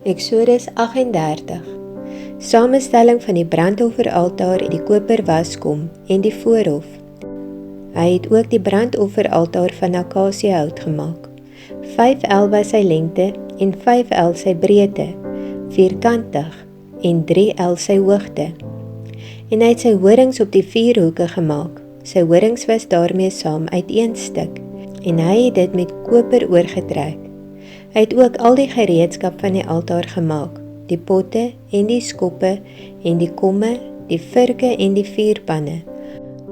Eksodus 38. Samenstelling van die brandofferaltaar, die koper waskom en die voorhof. Hy het ook die brandofferaltaar van akasiëhout gemaak. 5 el was sy lengte en 5 el sy breedte, vierkantig en 3 el sy hoogte. En hy het sy horings op die 4 hoeke gemaak. Sy horings was daarmee saam uit 1 stuk en hy het dit met koper oorgetrek. Hy het ook al die gereedskap van die altaar gemaak, die potte en die skoppe en die komme, die vurke en die vuurpanne.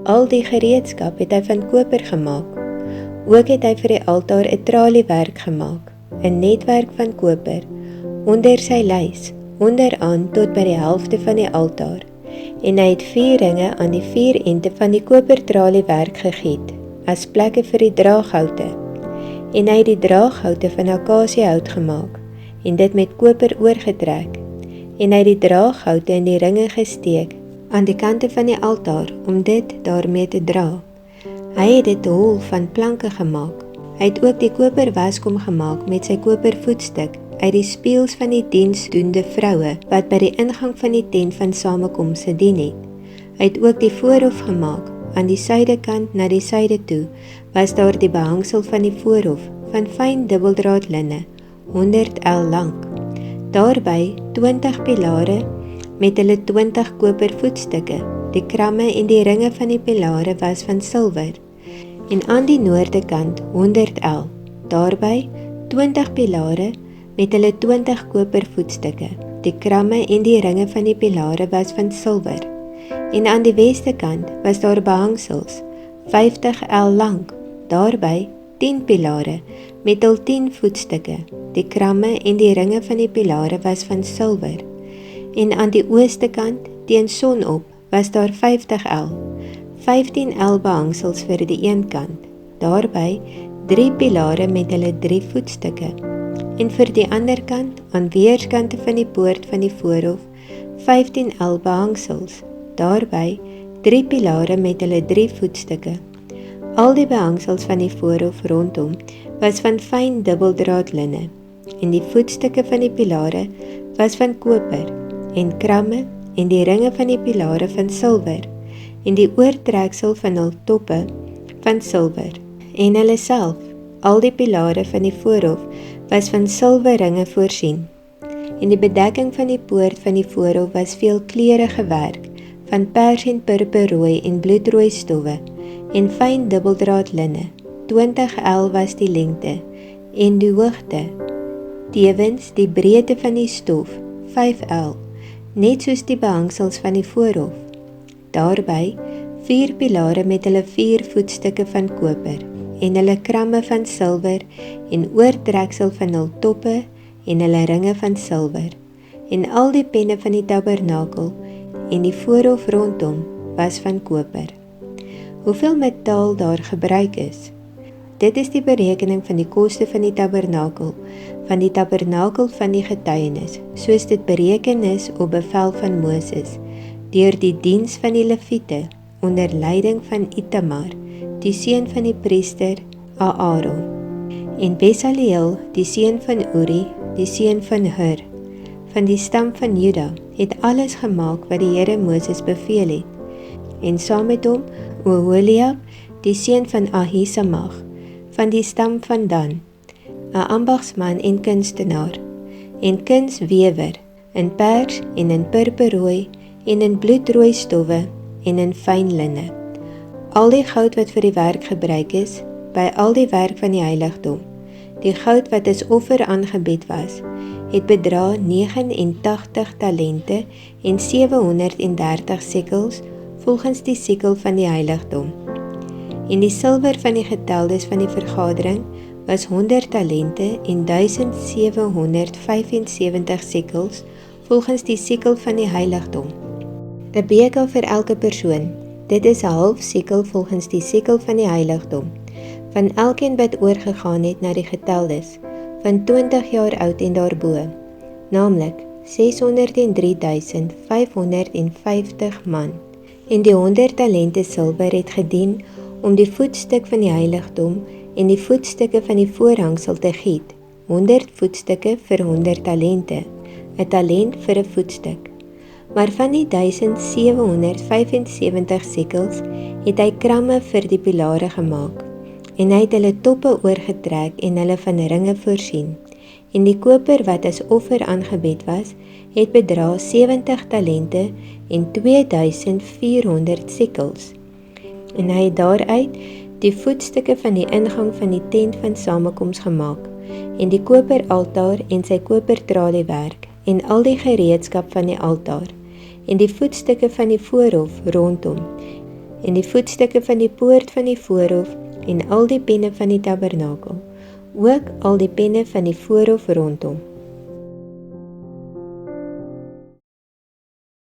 Al die gereedskap het hy van koper gemaak. Ook het hy vir die altaar 'n traliewerk gemaak, 'n netwerk van koper, onder sy lys, onderaan tot by die helfte van die altaar. En hy het 4 ringe aan die 4 ende van die kopertraliewerk gegiet, as plekke vir die draaghoute. En hy het die draaghoute van akasiëhout gemaak, en dit met koper oorgetrek. En hy het die draaghoute in die ringe gesteek, aan die kante van die altaar, om dit daarmee te dra. Hy het dit hol van planke gemaak. Hy het ook die koper waskom gemaak met sy koper voetstuk, uit die spieëls van die diensdoende vroue, wat by die ingang van die tent van samekoms gedien het. Hy het ook die voorhof gemaak. Aan die suidekant na die suide toe, was daar die behangsel van die voorhof, van fyn dubbeldraad linne, 100 el lank. Daarby 20 pilare, met hulle 20 koper voetstukke. Die kramme en die ringe van die pilare was van silwer. En aan die noorde kant 100 el. Daarby 20 pilare, met hulle 20 koper voetstukke. Die kramme en die ringe van die pilare was van silwer. En aan die weste kant was daar behangsels, 50 el lank, daarby 10 pilare, met hul 10 voetstukke. Die kramme en die ringe van die pilare was van silwer. En aan die ooste kant, teen sonop, was daar 50 el, 15 el behangsels vir die een kant, daarby 3 pilare met hulle 3 voetstukke. En vir die ander kant, aan weerskante van die poort van die voorhof, 15 el behangsels, daarby 3 pilare met hulle 3 voetstukke. Al die behangsels van die voorhof rondom was van fyn dubbeldraad linne, en die voetstukke van die pilare was van koper, en kramme en die ringe van die pilare van silwer, en die oortreksel van hul toppe van silwer, en hulle self, al die pilare van die voorhof, was van silwerringe voorsien. En die bedekking van die poort van die voorhof was veelkleurige werk, van pers en purperrooi en bloedrooi stowwe, en fyn dubbeldraad linne, 20 el was die lengte, en die hoogte, tevens die breedte van die stof, 5 el, net soos die behangsels van die voorhof. Daarby 4 pilare met hulle 4 voetstukke van koper, en hulle kramme van silwer, en oortreksel van hul toppe, en hulle ringe van silwer, en al die penne van die tabernakel, en die voorhof rondom, was van koper. Hoeveel metaal daar gebruik is? Dit is die berekening van die koste van die tabernakel van die getuienis, soos dit bereken is op bevel van Moses, deur die diens van die Lewiete, onder leiding van Itamar, die seun van die priester Aaron, en Besaleel, die seun van Uri, die seun van Hur, van die stam van Juda, het alles gemaak wat die Here Moses beveel het, en saam met hom Oholiab, die seun van Ahisamach, van die stam van Dan, 'n ambagsman en kunstenaar, en kunswewer, in pers en in purperrooi, en in bloedrooi stowwe, en in fyn linne. Al die goud wat vir die werk gebruik is, by al die werk van die heiligdom, die goud wat as offer aangebied was, het bedra 89 talente en 730 sikels, volgens die sikel van die heiligdom. En die silwer van die geteldes van die vergadering was 100 talente en 1775 sikels, volgens die sikel van die heiligdom. 'n beker vir elke persoon, dit is 'n half sikel volgens die sikel van die heiligdom, van elkeen wat oorgegaan het na die geteldes, van 20 jaar oud en daarbo, naamlik 603.550 man. En die 100 talente silwer het gedien om die voetstuk van die heiligdom en die voetstukke van die voorhangsel te giet, 100 voetstukke vir 100 talente, 'n talent vir 'n voetstuk. Maar van die 1775 sikkels het hy kramme vir die pilare gemaak, en hy het hulle toppe oorgetrek en hulle van ringe voorsien. En die koper wat as offer aangebied was, het bedra 70 talente en 2400 sikkels. En hy het daaruit die voetstukke van die ingang van die tent van samekoms gemaak, en die koperaltaar en sy kopertraliewerk, en al die gereedskap van die altaar, en die voetstukke van die voorhof rondom, en die voetstukke van die poort van die voorhof, en al die penne van die tabernakel, ook al die penne van die voorhof rondom.